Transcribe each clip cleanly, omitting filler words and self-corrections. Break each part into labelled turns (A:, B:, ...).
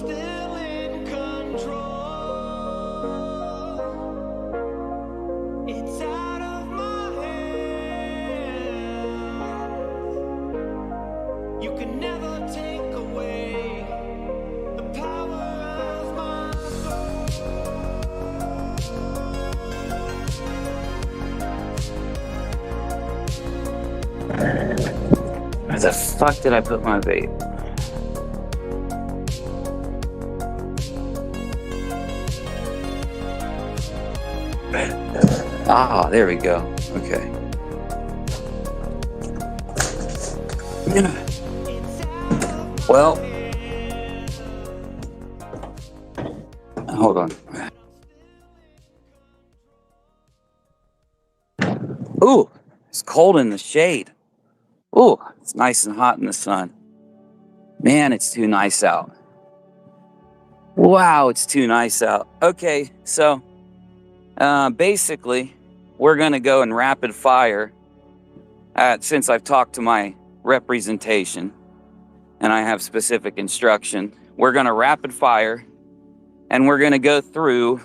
A: still in control. It's out of my hands. You can never take away the power of my
B: Where the fuck did I put my vape? Ah, there we go. Okay. Well, hold on. Ooh, it's cold in the shade. Ooh, it's nice and hot in the sun. Man, it's too nice out. Wow, it's too nice out. Okay, so basically, we're going to go in rapid fire since I've talked to my representation and I have specific instruction. We're going to rapid fire and we're going to go through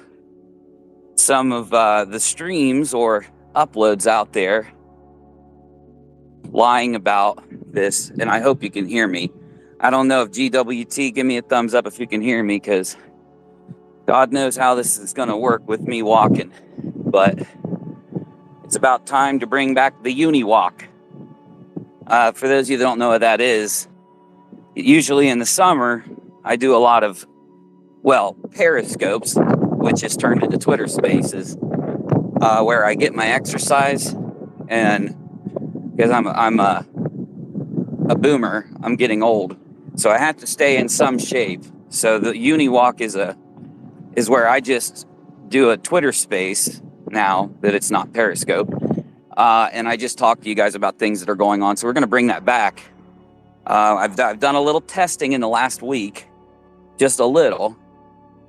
B: some of the streams or uploads out there lying about this, and I hope you can hear me. I don't know if GWT, give me a thumbs up if you can hear me, because God knows how this is going to work with me walking. But it's about time to bring back the Unirock. For those of you that don't know what that is, usually in the summer, I do a lot of, periscopes, which is turned into Twitter spaces, where I get my exercise, and because I'm a boomer, I'm getting old, so I have to stay in some shape. So the Unirock is where I just do a Twitter space now that it's not Periscope, and I just talk to you guys about things that are going on. So we're going to bring that back. I've done a little testing in the last week, just a little,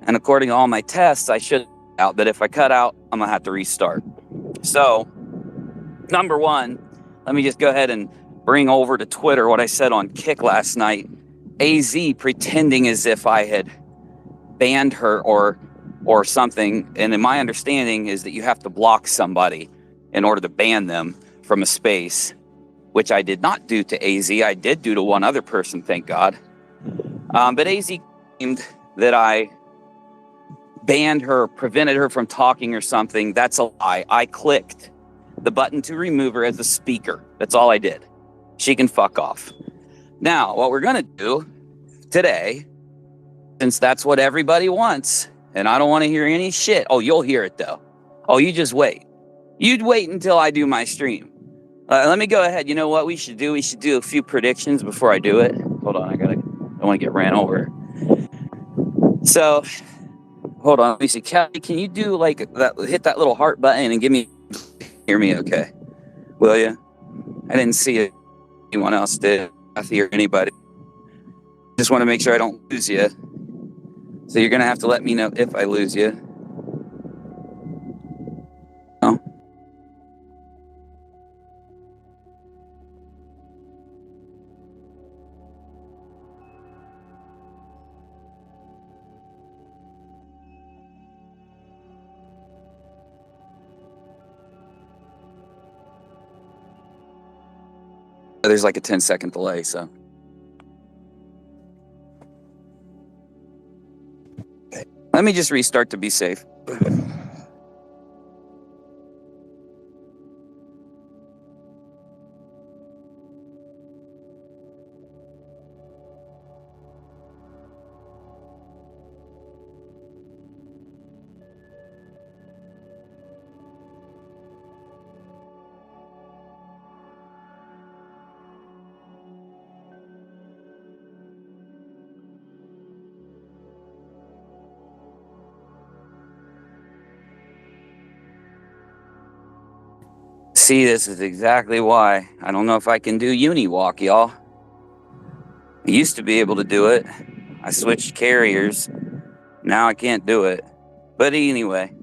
B: and according to all my tests, I should out. But if I cut out, I'm gonna have to restart. So, number one, let me just go ahead and bring over to Twitter what I said on Kick last night. AZ pretending as if I had banned her or something. And in my understanding is that you have to block somebody in order to ban them from a space, which I did not do to AZ. I did do to one other person, thank God. But AZ claimed that I banned her, prevented her from talking or something. That's a lie. I clicked the button to remove her as a speaker. That's all I did. She can fuck off. Now, what we're going to do today, since that's what everybody wants, and I don't want to hear any shit. Oh, you'll hear it, though. Oh, you just wait. You'd wait until I do my stream. Let me go ahead. You know what we should do? We should do a few predictions before I do it. Hold on. I don't want to get ran over. So, hold on. Let me see. Kelly, can you do like that? Hit that little heart button and hear me okay? Will you? I didn't see it. Anyone else did. Kathy or anybody. Just want to make sure I don't lose you. So you're going to have to let me know if I lose you. No? There's like a 10-second delay, so. Let me just restart to be safe. See, this is exactly why I don't know if I can do Unirock, y'all. I used to be able to do it. I switched carriers. Now I can't do it. But anyway.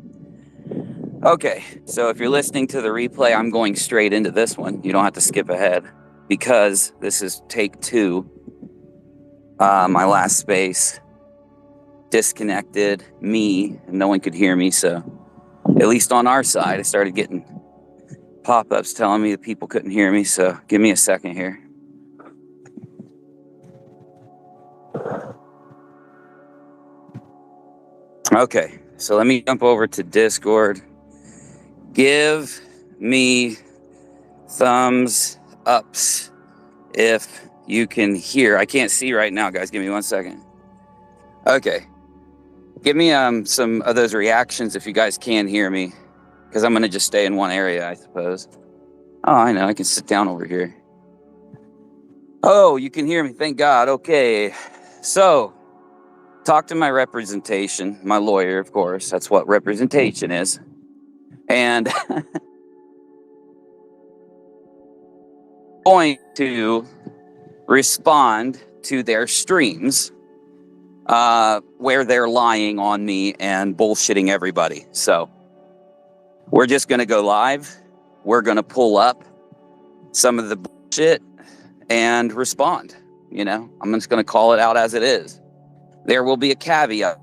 B: Okay, so if you're listening to the replay, I'm going straight into this one. You don't have to skip ahead because this is take 2, my last space. disconnected me and no one could hear me. So at least on our side, I started getting pop-ups telling me that people couldn't hear me. So give me a second here. Okay, so let me jump over to Discord. Give me thumbs ups if you can hear. I can't see right now, guys. Give me 1 second. Okay. Give me some of those reactions if you guys can hear me, because I'm going to just stay in one area, I suppose. Oh, I know. I can sit down over here. Oh, you can hear me. Thank God. Okay. So, talk to my representation, my lawyer, of course. That's what representation is. And going to respond to their streams where they're lying on me and bullshitting everybody. So we're just going to go live. We're going to pull up some of the bullshit and respond. You know, I'm just going to call it out as it is. There will be a caveat.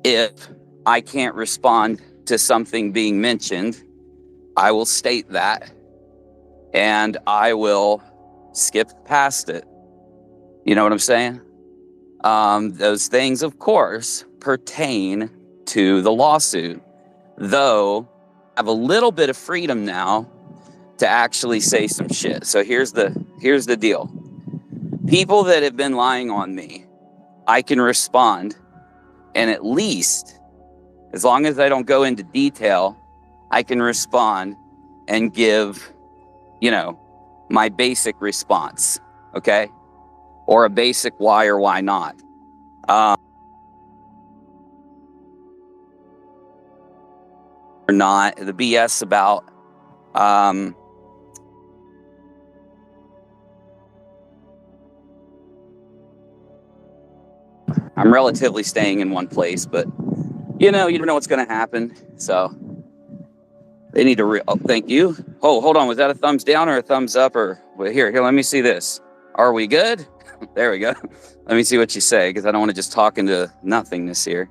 B: If I can't respond to something being mentioned, I will state that and I will skip past it. You know what I'm saying? Those things, of course, pertain to the lawsuit, though I have a little bit of freedom now to actually say some shit. So here's the deal. People that have been lying on me, I can respond, and at least, as long as I don't go into detail, I can respond and give, you know, my basic response, okay? Or a basic why or why not. Or not, the BS about I'm relatively staying in one place, but you never know what's going to happen. So they need to thank you. Oh, hold on. Was that a thumbs down or a thumbs up? Or here, let me see this. Are we good? There we go. Let me see what you say, because I don't want to just talk into nothingness here.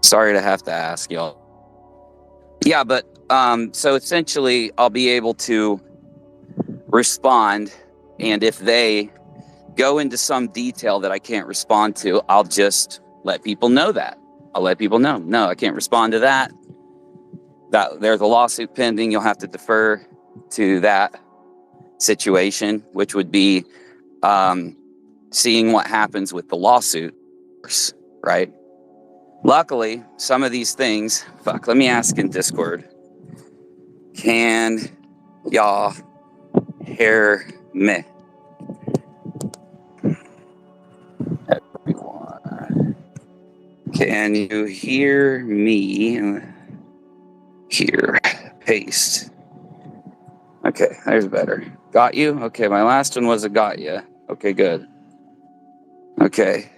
B: Sorry to have to ask y'all. Yeah, but so essentially I'll be able to respond, and if they go into some detail that I can't respond to, I'll just let people know that. I'll let people know, no, I can't respond to that. There's a lawsuit pending. You'll have to defer to that situation, which would be seeing what happens with the lawsuit, right? Luckily, some of these things, let me ask in Discord. Can y'all hear me? Everyone. Can you hear me? Here. Paste. Okay, there's better. Got you? Okay, my last one was a got you. Okay, good. Okay.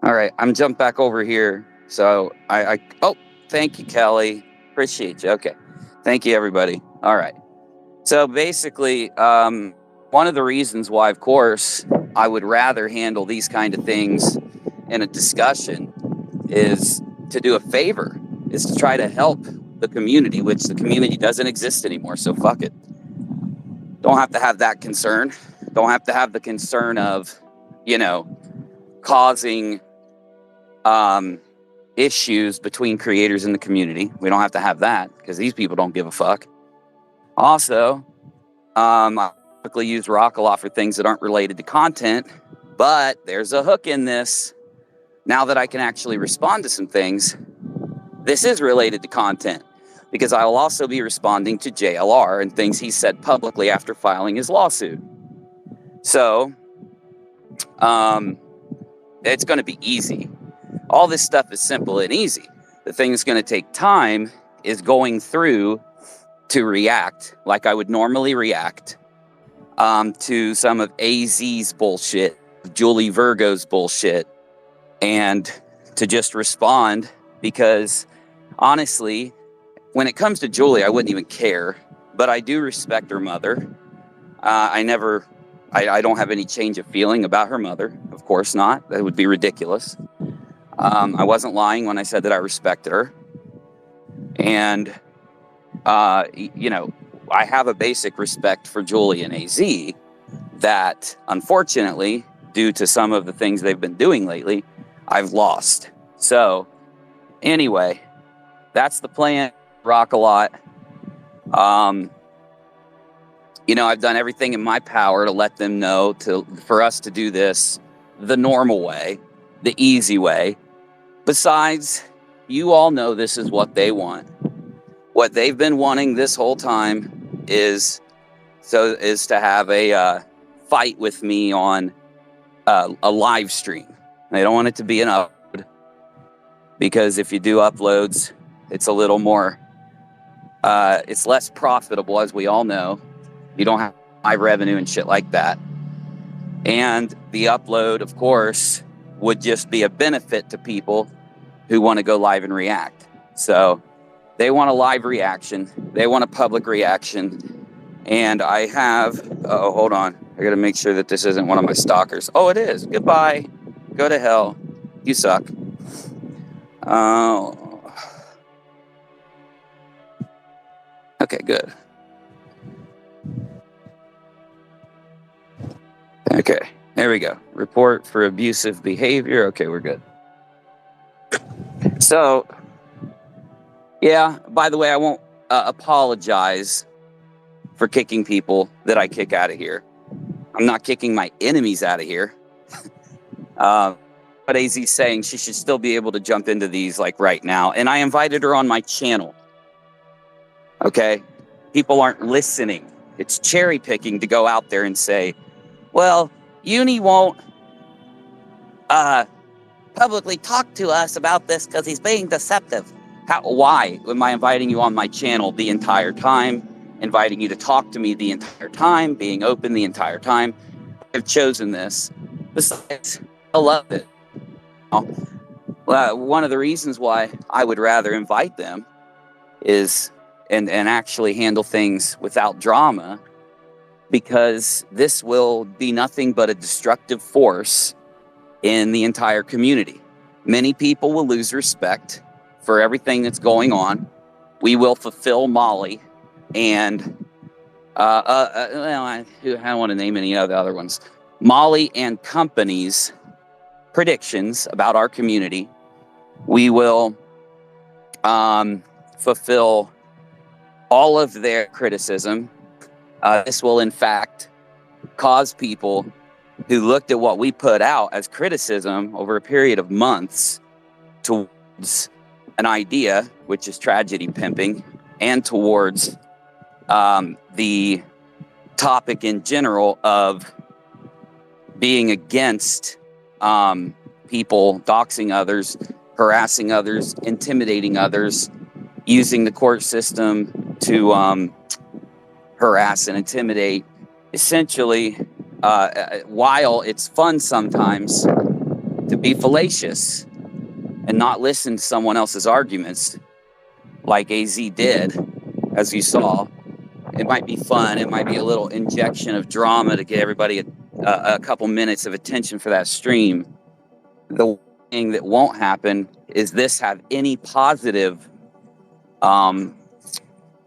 B: All right, I'm jumped back over here. So oh, thank you, Kelly. Appreciate you. Okay. Thank you, everybody. All right. So basically, one of the reasons why, of course, I would rather handle these kind of things in a discussion is to do a favor, is to try to help the community, which the community doesn't exist anymore. So fuck it. Don't have to have that concern. Don't have to have the concern of, causing issues between creators and the community. We don't have to have that because these people don't give a fuck. Also, I typically use Rockalot for things that aren't related to content, but there's a hook in this. Now that I can actually respond to some things, this is related to content because I will also be responding to JLR and things he said publicly after filing his lawsuit. So, it's going to be easy. All this stuff is simple and easy. The thing that's going to take time is going through to react like I would normally react to some of AZ's bullshit, Julie Virgo's bullshit, and to just respond because, honestly, when it comes to Julie, I wouldn't even care, but I do respect her mother. I never I don't have any change of feeling about her mother. Of course not. That would be ridiculous. I wasn't lying when I said that I respected her. And, you know, I have a basic respect for Julie and AZ that, unfortunately, due to some of the things they've been doing lately, I've lost. So, anyway, that's the plan. Rockalot. You know, I've done everything in my power to let them know for us to do this the normal way, the easy way. Besides, you all know this is what they want. What they've been wanting this whole time is to have a fight with me on a live stream. They don't want it to be an upload, because if you do uploads, it's a little more, it's less profitable, as we all know. You don't have high revenue and shit like that. And the upload, of course, would just be a benefit to people who want to go live and react. So they want a live reaction. They want a public reaction. And I have, oh, hold on. I got to make sure that this isn't one of my stalkers. Oh, it is. Goodbye. Go to hell. You suck. Okay, good. Okay, there we go. Report for abusive behavior. Okay, we're good. So, yeah, by the way, I won't apologize for kicking people that I kick out of here. I'm not kicking my enemies out of here. But AZ's saying she should still be able to jump into these like right now. And I invited her on my channel. Okay? People aren't listening. It's cherry picking to go out there and say, well, Uni won't publicly talk to us about this because he's being deceptive. Why am I inviting you on my channel the entire time, inviting you to talk to me the entire time, being open the entire time? I've chosen this. Besides, I love it. One of the reasons why I would rather invite them is and actually handle things without drama, because this will be nothing but a destructive force in the entire community. Many people will lose respect for everything that's going on. We will fulfill Molly and I don't want to name any of the other ones. Molly and company's predictions about our community. We will fulfill all of their criticism. This will, in fact, cause people who looked at what we put out as criticism over a period of months towards an idea, which is tragedy pimping, and towards the topic in general of being against people doxing others, harassing others, intimidating others, using the court system to harass and intimidate. Essentially, while it's fun sometimes to be fallacious and not listen to someone else's arguments, like AZ did, as you saw, it might be fun. It might be a little injection of drama to get everybody a couple minutes of attention for that stream. The thing that won't happen is this have any positive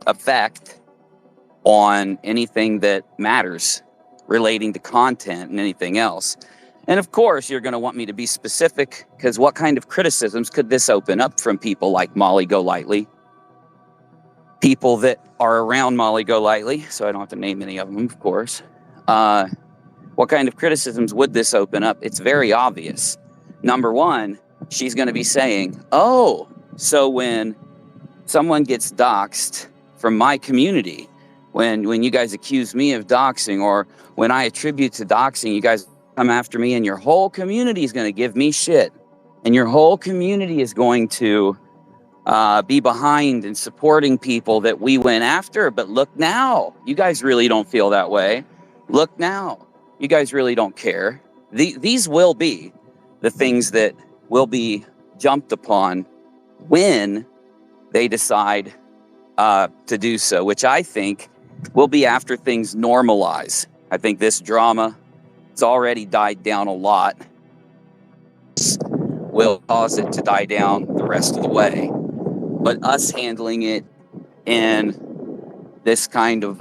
B: effect on anything that matters relating to content and anything else. And of course, you're going to want me to be specific, because what kind of criticisms could this open up from people like Molly Golightly? People that are around Molly Golightly, so I don't have to name any of them, of course. What kind of criticisms would this open up? It's very obvious. Number one, she's going to be saying, oh, so when someone gets doxxed from my community, when you guys accuse me of doxing, or when I attribute to doxing, you guys come after me, and your whole community is going to give me shit. And your whole community is going to be behind and supporting people that we went after. But look now, you guys really don't feel that way. Look now, you guys really don't care. These will be the things that will be jumped upon when they decide to do so, which I think will be after things normalize. I think this drama has already died down a lot. Will cause it to die down the rest of the way. But us handling it in this kind of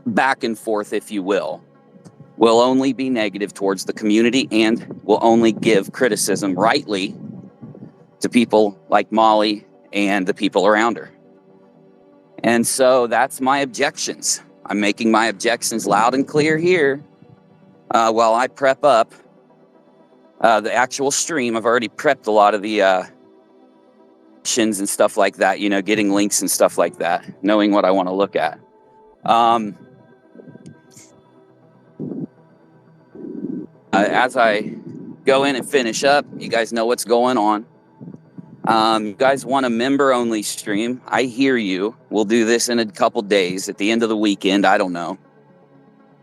B: back and forth, if you will only be negative towards the community and will only give criticism rightly to people like Molly and the people around her. And so that's my objections. I'm making my objections loud and clear here while I prep up the actual stream. I've already prepped a lot of the options and stuff like that, you know, getting links and stuff like that, knowing what I want to look at. As I go in and finish up, you guys know what's going on. You guys want a member-only stream? I hear you. We'll do this in a couple days at the end of the weekend. I don't know.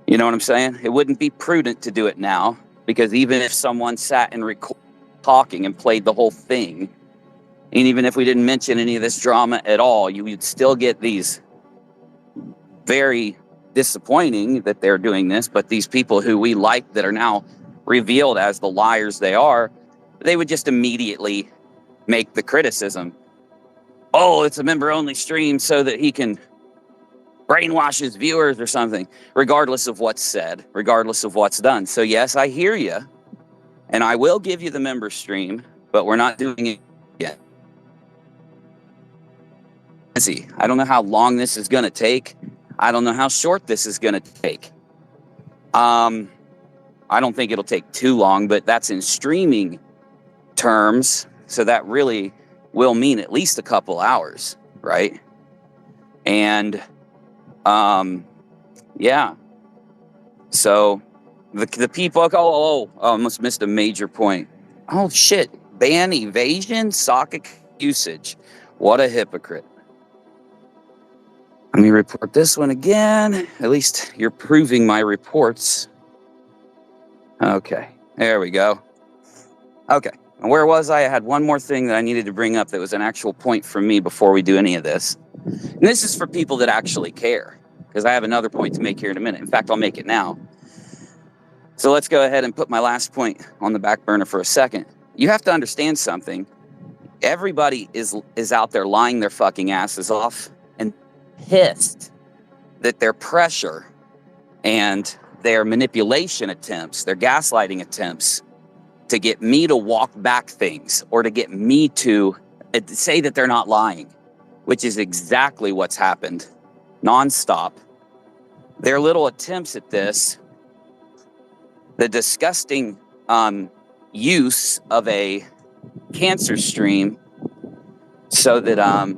B: You know what I'm saying? It wouldn't be prudent to do it now, because even if someone sat and recorded talking and played the whole thing, and even if we didn't mention any of this drama at all, you would still get these very disappointing that they're doing this, but these people who we like that are now revealed as the liars they are, they would just immediately make the criticism, oh, it's a member-only stream so that he can brainwash his viewers or something, regardless of what's said, regardless of what's done. So yes, I hear you, and I will give you the member stream, but we're not doing it yet. I don't know how long this is going to take. I don't know how short this is going to take. I don't think it'll take too long, but that's in streaming terms. So that really will mean at least a couple hours, right? And, yeah. So the people, I almost missed a major point. Oh, shit. Ban evasion, socket usage. What a hypocrite. Let me report this one again. At least you're proving my reports. Okay, there we go. Okay, and where was I? I had one more thing that I needed to bring up that was an actual point for me before we do any of this. And this is for people that actually care, because I have another point to make here in a minute. In fact, I'll make it now. So let's go ahead and put my last point on the back burner for a second. You have to understand something. Everybody is out there lying their fucking asses off and pissed that their pressure and their manipulation attempts, their gaslighting attempts to get me to walk back things or to get me to say that they're not lying, which is exactly what's happened nonstop. Their little attempts at this, the disgusting use of a cancer stream so that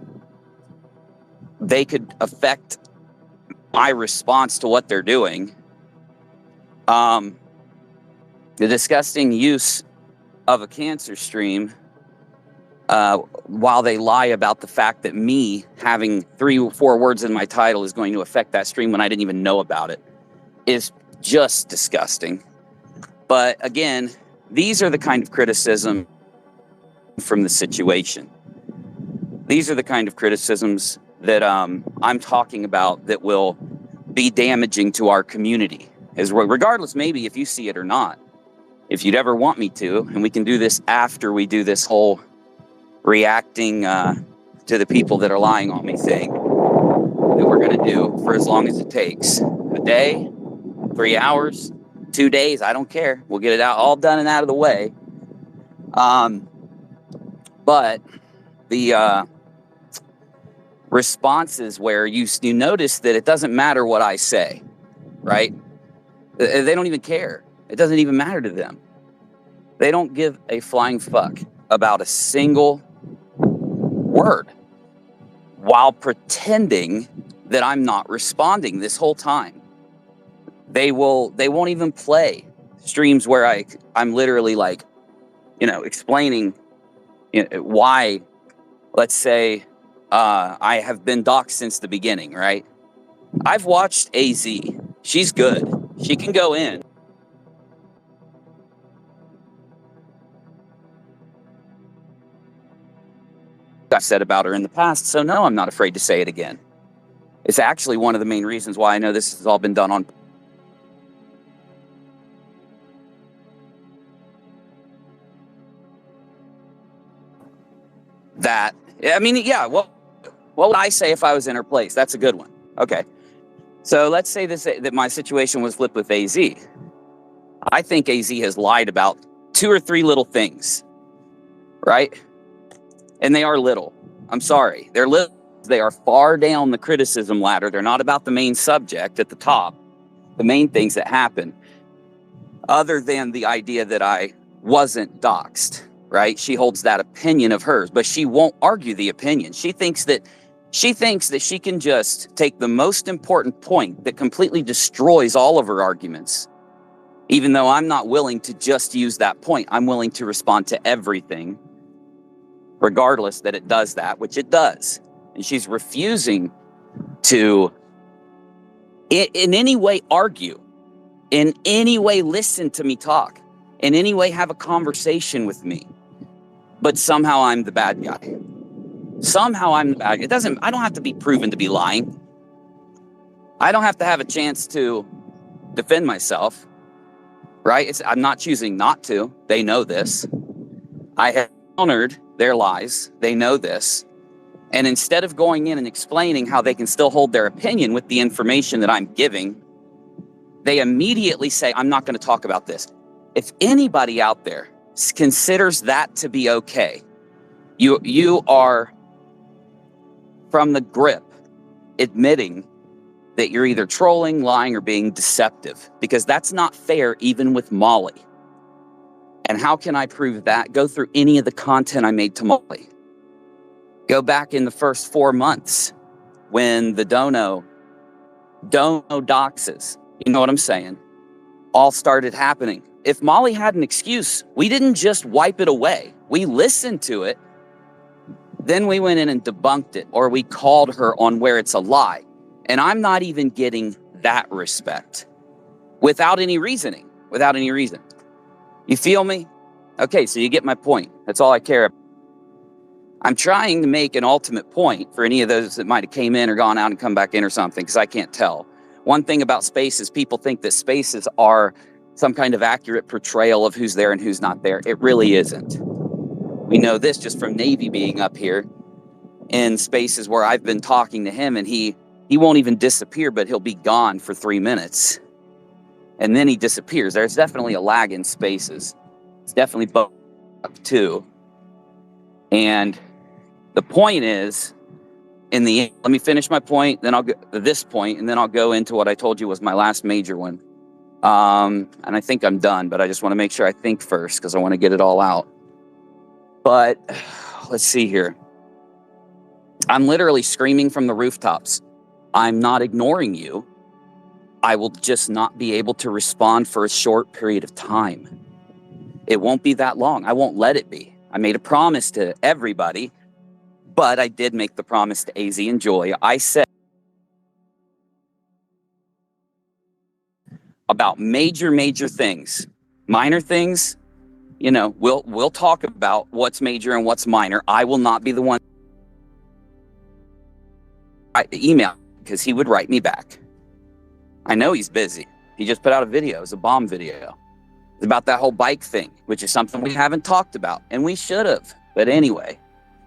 B: they could affect my response to what they're doing. The disgusting use of a cancer stream while they lie about the fact that me having 3 or 4 words in my title is going to affect that stream when I didn't even know about it is just disgusting. But again, these are the kind of criticism from the situation. These are the kind of criticisms that I'm talking about that will be damaging to our community, as regardless maybe if you see it or not. If you'd ever want me to, and we can do this after we do this whole reacting to the people that are lying on me thing that we're going to do for as long as it takes. A day, 3 hours, 2 days, I don't care. We'll get it out, all done and out of the way. But the responses where you notice that it doesn't matter what I say, right? They don't even care. It doesn't even matter to them. They don't give a flying fuck about a single word while pretending that I'm not responding this whole time. They won't even play streams where I'm literally like, explaining why, let's say, I have been doxxed since the beginning, right? I've watched AZ. She's good. She can go in. I've said about her in the past, so no, I'm not afraid to say it again. It's actually one of the main reasons why I know this has all been done on that, I mean, yeah, what would I say if I was in her place? That's a good one. Okay. So let's say that my situation was flipped with AZ. I think AZ has lied about 2 or 3 little things, right? And they are little. I'm sorry. They're little. They are far down the criticism ladder. They're not about the main subject at the top, the main things that happen, other than the idea that I wasn't doxxed, right? She holds that opinion of hers, but she won't argue the opinion. She thinks that she can just take the most important point that completely destroys all of her arguments. Even though I'm not willing to just use that point, I'm willing to respond to everything, regardless that it does that, which it does. And she's refusing to in any way argue, in any way listen to me talk, in any way have a conversation with me. But somehow I'm the bad guy. Somehow I'm the bad guy. I don't have to be proven to be lying. I don't have to have a chance to defend myself, right? I'm not choosing not to. They know this. I have countered their lies. They know this. And instead of going in and explaining how they can still hold their opinion with the information that I'm giving, they immediately say, I'm not going to talk about this. If anybody out there considers that to be okay, you are from the grip admitting that you're either trolling, lying, or being deceptive, because that's not fair even with Molly. And how can I prove that? Go through any of the content I made to Molly. Go back in the first 4 months when the dono doxes, you know what I'm saying, all started happening. If Molly had an excuse, we didn't just wipe it away. We listened to it. Then we went in and debunked it, or we called her on where it's a lie. And I'm not even getting that respect without any reasoning, without any reason. You feel me? Okay, so you get my point. That's all I care about. I'm trying to make an ultimate point for any of those that might have came in or gone out and come back in or something, because I can't tell. One thing about spaces, people think that spaces are some kind of accurate portrayal of who's there and who's not there. It really isn't. We know this just from Navy being up here in spaces where I've been talking to him, and he won't even disappear, but he'll be gone for 3 minutes. And then he disappears. There's definitely a lag in spaces. It's definitely both too. And the point is, in the end, let me finish my point, then I'll go to this point, and then I'll go into what I told you was my last major one. And I think I'm done, but I just want to make sure I think first, because I want to get it all out. But let's see here. I'm literally screaming from the rooftops. I'm not ignoring you. I will just not be able to respond for a short period of time. It won't be that long. I won't let it be. I made a promise to everybody, but I did make the promise to AZ and Joy. I said about major things. Minor things, you know, we'll talk about what's major and what's minor. I will not be the one to email, because he would write me back. I know he's busy. He just put out a video. It was a bomb video. It's about that whole bike thing, which is something we haven't talked about, and we should have. But anyway,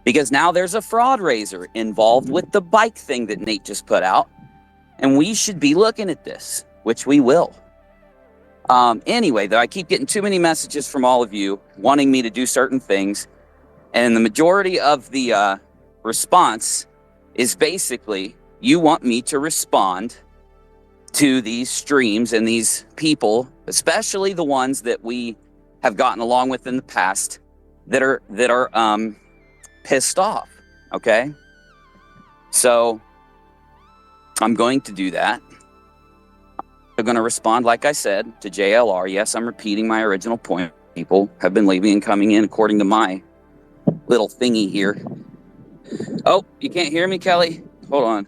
B: because now there's a fraud raiser involved with the bike thing that Nate just put out, and we should be looking at this, which we will. Anyway, though, I keep getting too many messages from all of you wanting me to do certain things, and the majority of the response is basically you want me to respond to these streams and these people, especially the ones that we have gotten along with in the past, that are pissed off. Okay, so I'm going to do that. I'm going to respond, like I said, to JLR. Yes, I'm repeating my original point. People have been leaving and coming in according to my little thingy here. Oh, you can't hear me, Kelly? Hold on.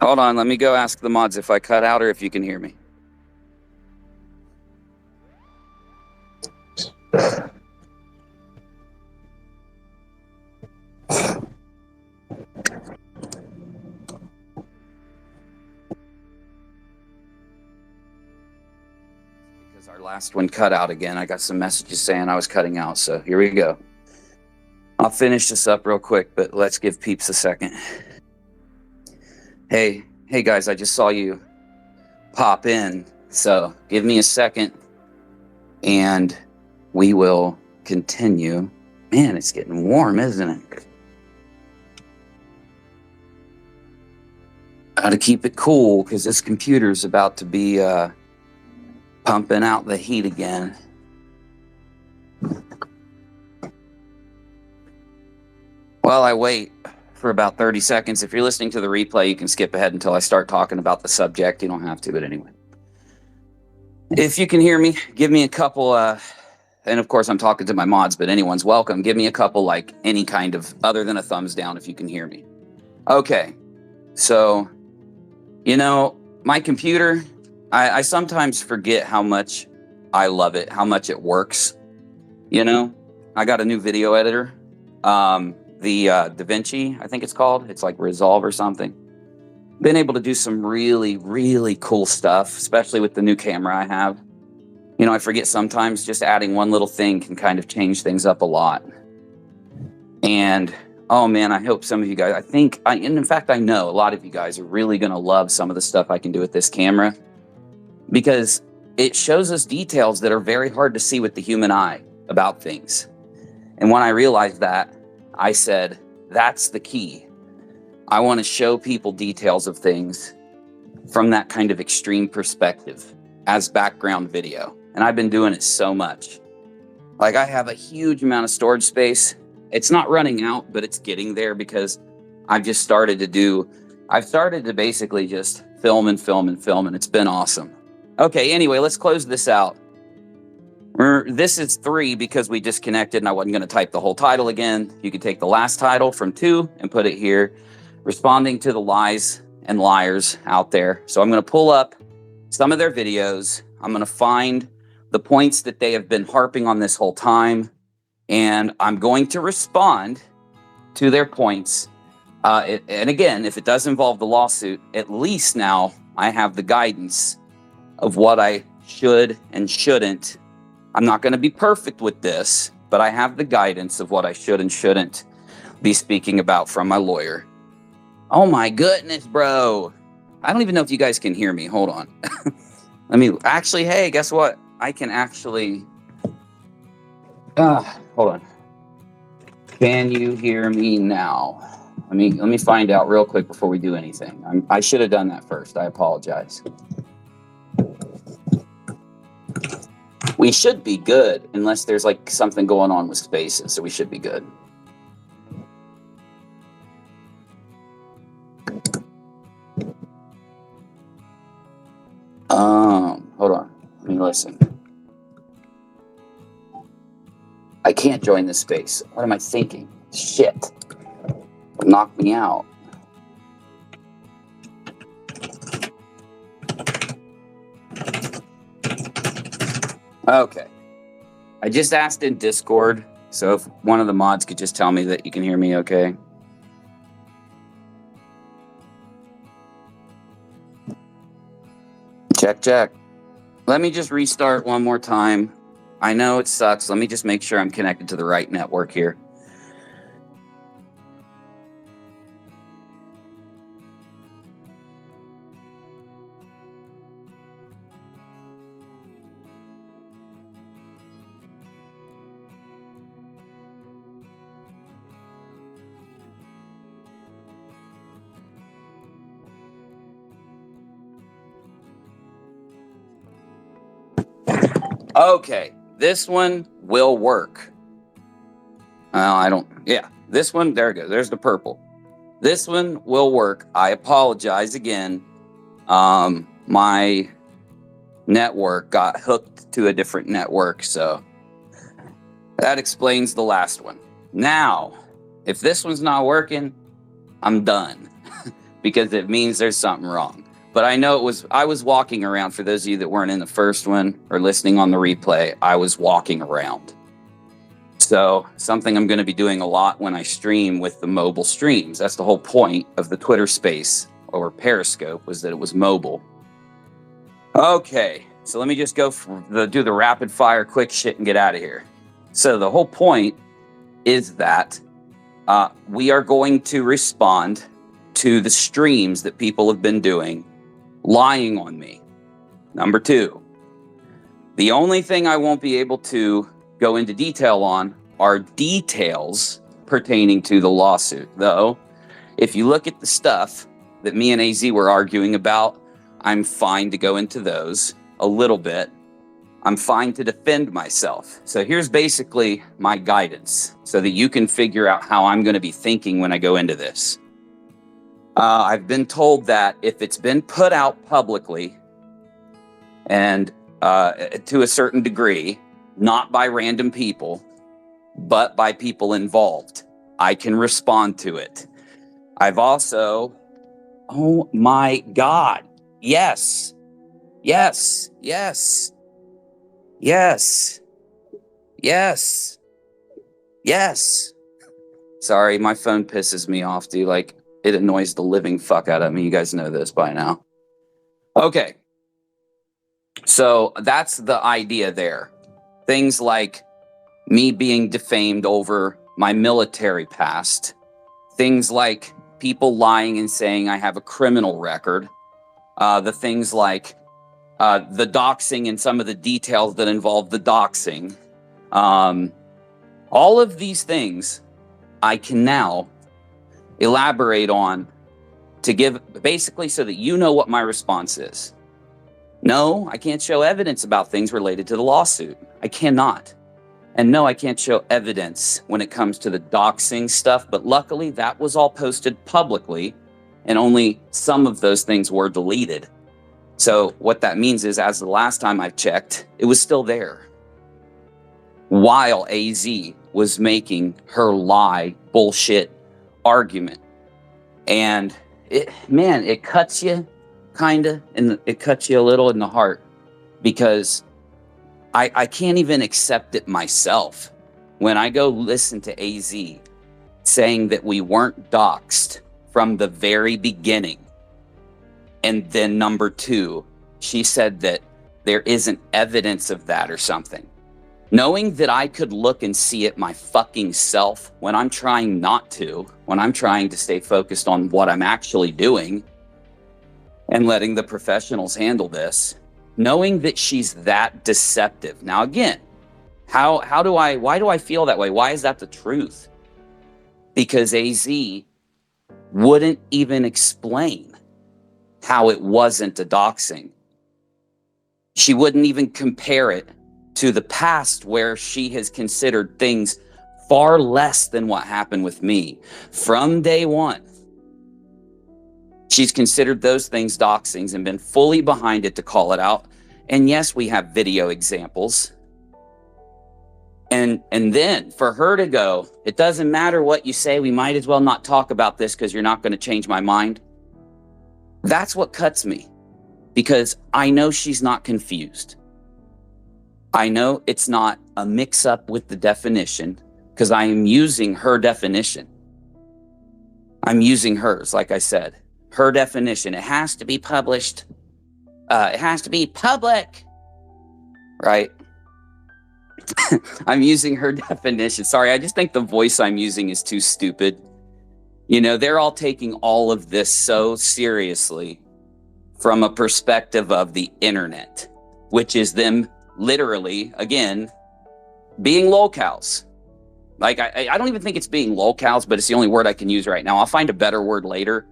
B: Hold on, let me go ask the mods if I cut out or if you can hear me. because our last one cut out again. I got some messages saying I was cutting out, so here we go. I'll finish this up real quick, but let's give peeps a second. Hey guys, I just saw you pop in, so give me a second and we will continue. Man, it's getting warm, isn't it? Gotta keep it cool because this computer's about to be pumping out the heat again. While I wait for about 30 seconds, if you're listening to the replay, you can skip ahead until I start talking about the subject. You don't have to, but anyway. If you can hear me, give me a couple, and of course I'm talking to my mods, but anyone's welcome. Give me a couple, like any kind of, other than a thumbs down if you can hear me. Okay, so, you know, my computer, I sometimes forget how much I love it, how much it works. You know, I got a new video editor, the DaVinci, I think it's called. It's like Resolve or something. Been able to do some really, really cool stuff, especially with the new camera I have. You know, I forget sometimes just adding one little thing can kind of change things up a lot. And, oh man, I hope some of you guys, and in fact, I know a lot of you guys are really going to love some of the stuff I can do with this camera because it shows us details that are very hard to see with the human eye about things. And when I realized that, I said, that's the key. I want to show people details of things from that kind of extreme perspective as background video. And I've been doing it so much. Like I have a huge amount of storage space. It's not running out, but it's getting there because I've started to basically just film and film and film, and it's been awesome. Okay, anyway, let's close this out. This is 3 because we disconnected and I wasn't going to type the whole title again. You could take the last title from 2 and put it here, responding to the lies and liars out there. So I'm going to pull up some of their videos. I'm going to find the points that they have been harping on this whole time, and I'm going to respond to their points. And again, if it does involve the lawsuit, at least now I have the guidance of what I should and shouldn't. I'm not going to be perfect with this, but I have the guidance of what I should and shouldn't be speaking about from my lawyer. Oh my goodness, bro. I don't even know if you guys can hear me. Hold on. Hey, guess what? I can actually, hold on. Can you hear me now? Let me find out real quick before we do anything. I should have done that first. I apologize. We should be good unless there's like something going on with spaces, so we should be good. Hold on. Let me listen. I can't join this space. What am I thinking? Shit. Knock me out. Okay. I just asked in Discord, so if one of the mods could just tell me that you can hear me okay. Check. Let me just restart one more time. I know it sucks. Let me just make sure I'm connected to the right network here. Okay, this one will work. This one, there it goes. There's the purple. This one will work. I apologize again. My network got hooked to a different network, so that explains the last one. Now, if this one's not working, I'm done because it means there's something wrong. But I know I was walking around. For those of you that weren't in the first one or listening on the replay, I was walking around. So something I'm going to be doing a lot when I stream with the mobile streams. That's the whole point of the Twitter space or Periscope, was that it was mobile. Okay, So let me just do the rapid fire quick shit and get out of here. So the whole point is that we are going to respond to the streams that people have been doing, lying on me. Number 2, the only thing I won't be able to go into detail on are details pertaining to the lawsuit. Though, if you look at the stuff that me and AZ were arguing about, I'm fine to go into those a little bit. I'm fine to defend myself. So here's basically my guidance so that you can figure out how I'm going to be thinking when I go into this. I've been told that if it's been put out publicly and to a certain degree, not by random people, but by people involved, I can respond to it. I've also, oh my God, yes, yes, yes, yes, yes, yes. Sorry, my phone pisses me off, dude. Like, it annoys the living fuck out of me. You guys know this by now. Okay. So that's the idea there. Things like me being defamed over my military past. Things like people lying and saying I have a criminal record. The things like the doxing and some of the details that involve the doxing. All of these things I can now elaborate on to give basically so that you know what my response is. No, I can't show evidence about things related to the lawsuit. I cannot. And no, I can't show evidence when it comes to the doxing stuff, but luckily that was all posted publicly and only some of those things were deleted. So what that means is, as the last time I checked, it was still there. While AZ was making her lie bullshit argument. And it cuts you kinda, and it cuts you a little in the heart, because I can't even accept it myself. When I go listen to AZ saying that we weren't doxed from the very beginning, and then number 2, she said that there isn't evidence of that or something. Knowing that I could look and see it my fucking self when I'm trying not to, when I'm trying to stay focused on what I'm actually doing and letting the professionals handle this, knowing that she's that deceptive. Now, again, why do I feel that way? Why is that the truth? Because AZ wouldn't even explain how it wasn't a doxing. She wouldn't even compare it to the past, where she has considered things far less than what happened with me. From day one, she's considered those things doxings and been fully behind it to call it out. And yes, we have video examples. And then for her to go, it doesn't matter what you say, we might as well not talk about this because you're not going to change my mind. That's what cuts me, because I know she's not confused. I know it's not a mix-up with the definition, because I am using her definition. I'm using hers, like I said. Her definition. It has to be published. It has to be public. Right? I'm using her definition. Sorry, I just think the voice I'm using is too stupid. You know, they're all taking all of this so seriously from a perspective of the internet, which is them literally, again, being lolcows. Like, I don't even think it's being lolcows, but it's the only word I can use right now. I'll find a better word later,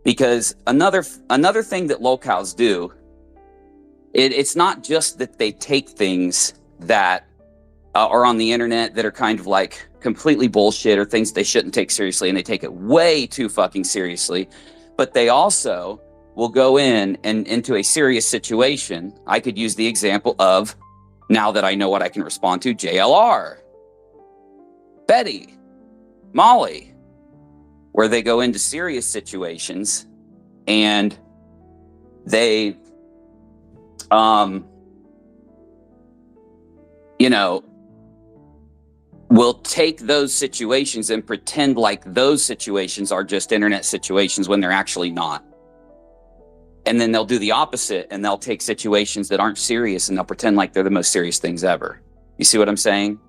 B: because another thing that lolcows do, it's not just that they take things that are on the internet that are kind of like completely bullshit or things they shouldn't take seriously, and they take it way too fucking seriously, but they also will go into a serious situation. I could use the example of, now that I know what I can respond to, JLR, Betty, Molly, where they go into serious situations and they, will take those situations and pretend like those situations are just internet situations when they're actually not. And then they'll do the opposite, and they'll take situations that aren't serious and they'll pretend like they're the most serious things ever. You see what I'm saying?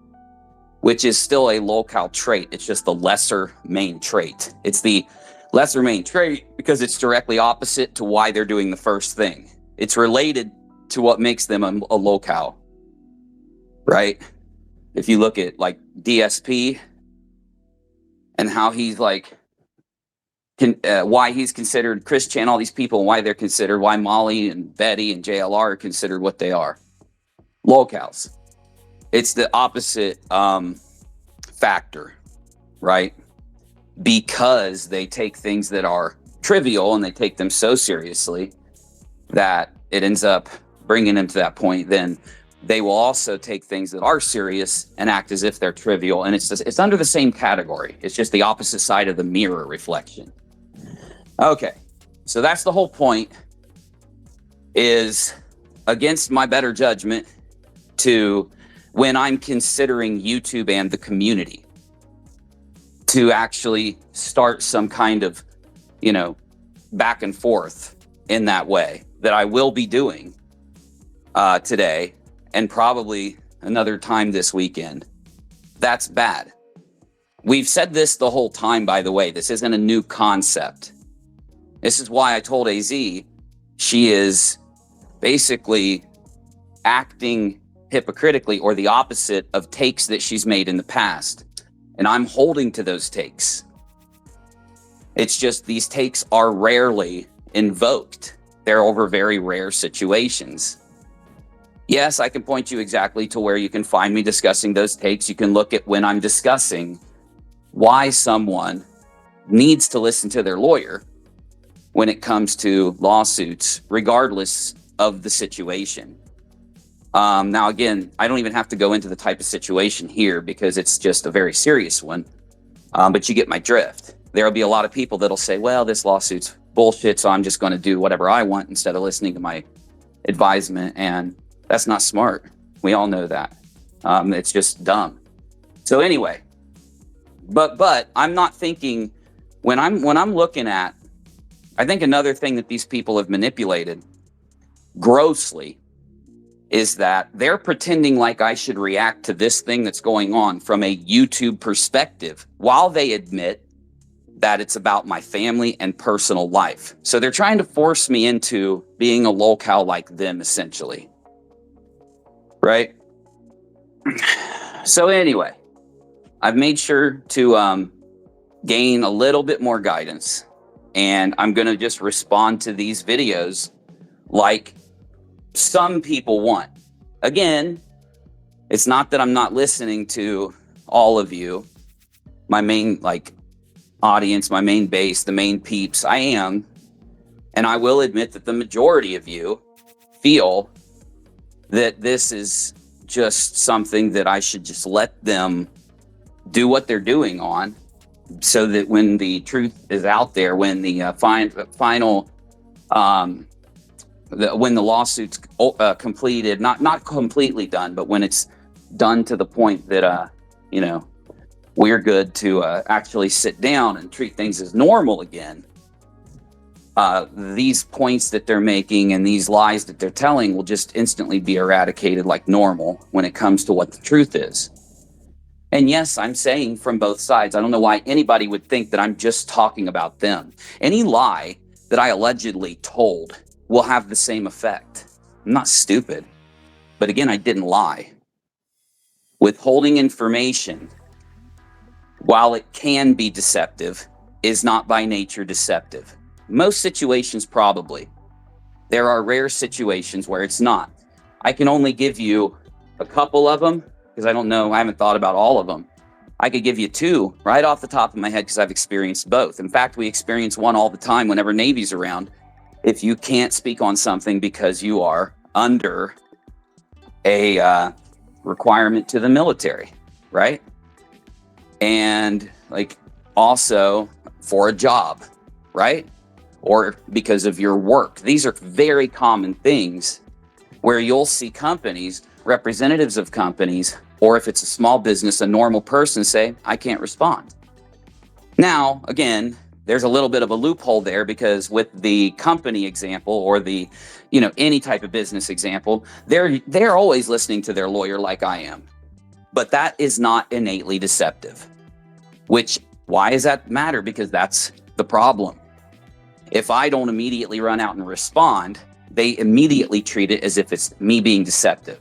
B: Which is still a locale trait. It's just the lesser main trait. It's the lesser main trait because it's directly opposite to why they're doing the first thing. It's related to what makes them a locale, right? If you look at like DSP and how he's like, why he's considered Christian, all these people, why they're considered, why Molly and Betty and JLR are considered what they are. Locales. It's the opposite factor, right? Because they take things that are trivial and they take them so seriously that it ends up bringing them to that point. Then they will also take things that are serious and act as if they're trivial. And it's under the same category. It's just the opposite side of the mirror reflection. Okay, so that's the whole point, is against my better judgment to, when I'm considering YouTube and the community, to actually start some kind of, back and forth in that way that I will be doing today and probably another time this weekend. That's bad. We've said this the whole time, by the way. This isn't a new concept. This is why I told AZ she is basically acting hypocritically or the opposite of takes that she's made in the past. And I'm holding to those takes. It's just these takes are rarely invoked. They're over very rare situations. Yes, I can point you exactly to where you can find me discussing those takes. You can look at when I'm discussing why someone needs to listen to their lawyer when it comes to lawsuits, regardless of the situation. Now, again, I don't even have to go into the type of situation here because it's just a very serious one. But you get my drift. There'll be a lot of people that'll say, well, this lawsuit's bullshit, so I'm just going to do whatever I want instead of listening to my advisement. And that's not smart. We all know that. It's just dumb. So anyway, but I'm not thinking when I'm looking at, I think another thing that these people have manipulated grossly is that they're pretending like I should react to this thing that's going on from a YouTube perspective while they admit that it's about my family and personal life. So they're trying to force me into being a locale like them, essentially. Right? So anyway, I've made sure to gain a little bit more guidance. And I'm going to just respond to these videos like some people want. Again, it's not that I'm not listening to all of you, my main audience, my main base, the main peeps. I am. And I will admit that the majority of you feel that this is just something that I should just let them do what they're doing on, so that when the truth is out there, when the final, when the lawsuit's completed, not completely done, but when it's done to the point that we're good to actually sit down and treat things as normal again, these points that they're making and these lies that they're telling will just instantly be eradicated like normal when it comes to what the truth is. And yes, I'm saying from both sides. I don't know why anybody would think that I'm just talking about them. Any lie that I allegedly told will have the same effect. I'm not stupid. But again, I didn't lie. Withholding information, while it can be deceptive, is not by nature deceptive. Most situations, probably. There are rare situations where it's not. I can only give you a couple of them because I don't know, I haven't thought about all of them. I could give you two right off the top of my head because I've experienced both. In fact, we experience one all the time whenever Navy's around. If you can't speak on something because you are under a requirement to the military, right? And also for a job, right? Or because of your work. These are very common things where you'll see companies, representatives of companies, or if it's a small business, a normal person say, I can't respond. Now, again, there's a little bit of a loophole there, because with the company example, or the, any type of business example, they're always listening to their lawyer like I am. But that is not innately deceptive. Why does that matter? Because that's the problem. If I don't immediately run out and respond, they immediately treat it as if it's me being deceptive,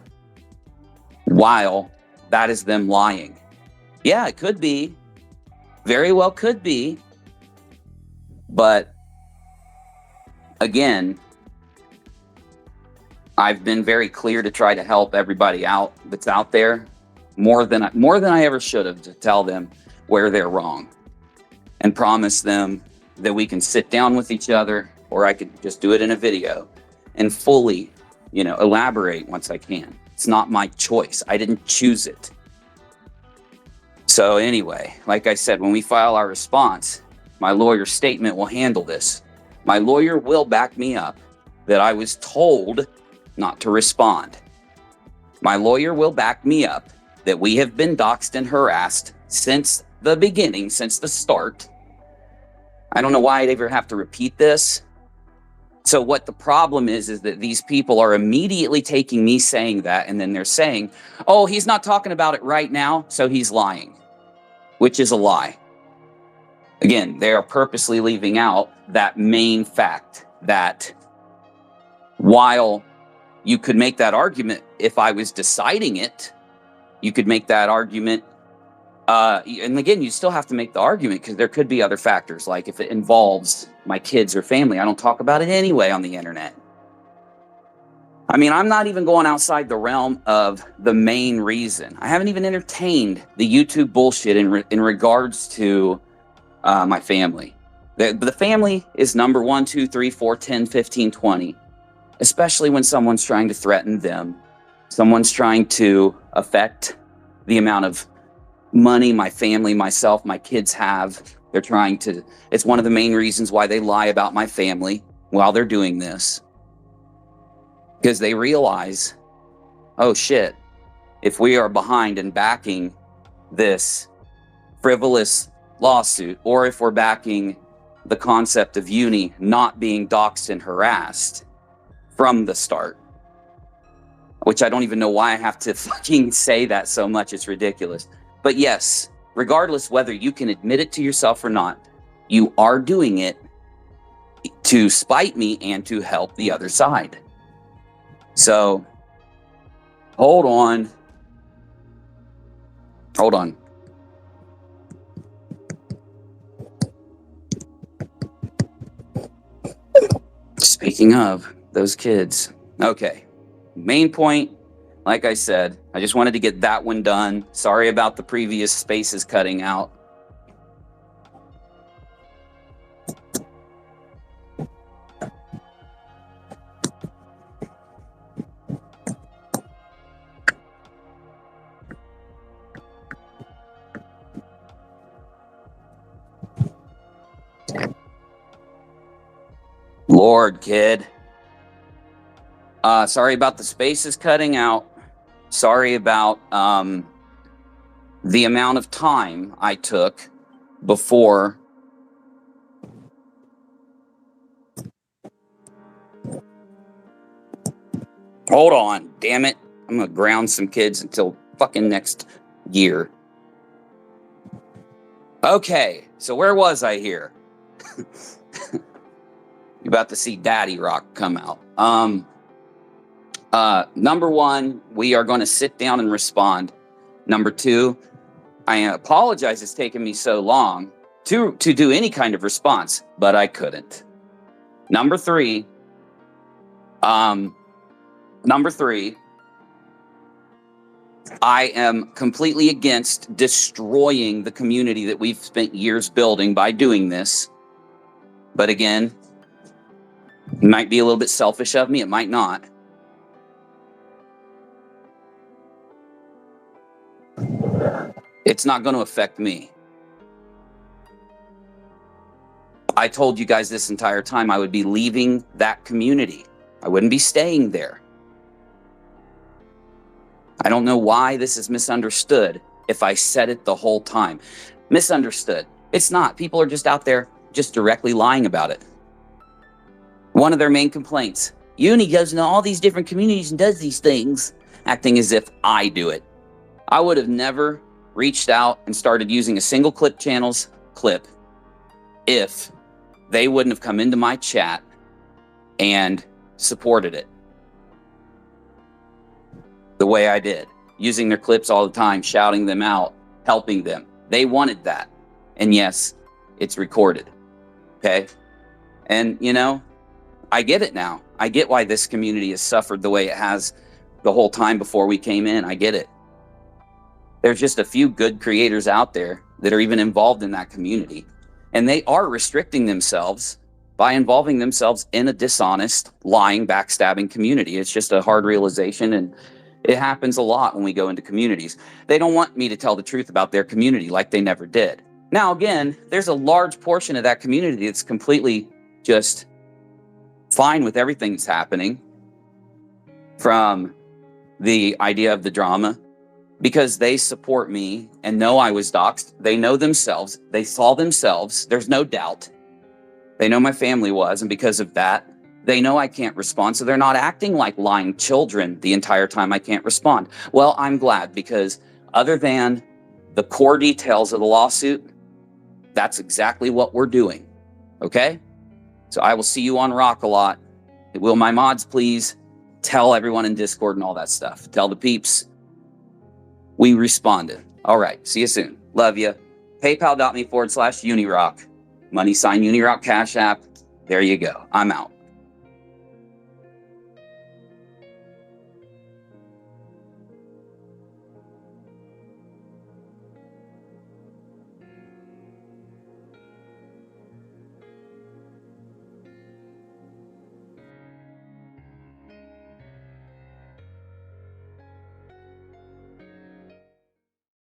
B: while that is them lying. Yeah, it could be. Very well could be. But again, I've been very clear to try to help everybody out that's out there, more than I ever should have, to tell them where they're wrong and promise them that we can sit down with each other, or I could just do it in a video and fully, elaborate once I can. It's not my choice. I didn't choose it. So anyway, like I said, when we file our response, my lawyer's statement will handle this. My lawyer will back me up that I was told not to respond. My lawyer will back me up that we have been doxxed and harassed since the beginning, since the start. I don't know why I'd ever have to repeat this. So what the problem is that these people are immediately taking me saying that, and then they're saying, oh, he's not talking about it right now, so he's lying, which is a lie. Again, they are purposely leaving out that main fact, that while you could make that argument if I was deciding it, you could make that argument. And again, you still have to make the argument, because there could be other factors, like if it involves my kids or family. I don't talk about it anyway on the internet. I mean, I'm not even going outside the realm of the main reason. I haven't even entertained the YouTube bullshit in regards to my family. The family is number 1, 2, 3, 4, 10, 15, 20, especially when someone's trying to threaten them. Someone's trying to affect the amount of money my family, myself, my kids have. They're trying to, it's one of the main reasons why they lie about my family while they're doing this. Because they realize, oh shit, if we are behind and backing this frivolous lawsuit, or if we're backing the concept of Uni not being doxxed and harassed from the start, which I don't even know why I have to fucking say that so much, it's ridiculous. But yes, regardless whether you can admit it to yourself or not, you are doing it to spite me and to help the other side. So, hold on. Speaking of those kids, okay, main point, like I said, I just wanted to get that one done. Sorry about the previous spaces cutting out. Lord, kid. Sorry about the spaces cutting out. Sorry about the amount of time I took before hold on, damn it. I'm gonna ground some kids until fucking next year. Okay, so where was I here? You're about to see Daddy Rock come out. Number 1, we are going to sit down and respond. Number 2, I apologize it's taken me so long to do any kind of response, but I couldn't. Number 3, I am completely against destroying the community that we've spent years building by doing this. But again, it might be a little bit selfish of me. It might not. It's not going to affect me. I told you guys this entire time I would be leaving that community. I wouldn't be staying there. I don't know why this is misunderstood if I said it the whole time. Misunderstood. It's not. People are just out there just directly lying about it. One of their main complaints, Uni goes into all these different communities and does these things, acting as if I do it. I would have never reached out and started using a single clip channel's clip if they wouldn't have come into my chat and supported it the way I did, using their clips all the time, shouting them out, helping them. They wanted that. And yes, it's recorded. Okay? And, you know, I get it now. I get why this community has suffered the way it has the whole time before we came in. I get it. There's just a few good creators out there that are even involved in that community. And they are restricting themselves by involving themselves in a dishonest, lying, backstabbing community. It's just a hard realization, and it happens a lot when we go into communities. They don't want me to tell the truth about their community like they never did. Now, again, there's a large portion of that community that's completely just fine with everything that's happening, from the idea of the drama, because they support me and know I was doxxed. They know themselves. They saw themselves. There's no doubt. They know my family was, and because of that, they know I can't respond. So they're not acting like lying children the entire time I can't respond. Well, I'm glad, because other than the core details of the lawsuit, that's exactly what we're doing. Okay? So I will see you on Rockalot. Will my mods please tell everyone in Discord and all that stuff? Tell the peeps we responded. All right. See you soon. Love you. PayPal.me/Unirock. Money sign Unirock Cash App. There you go. I'm out.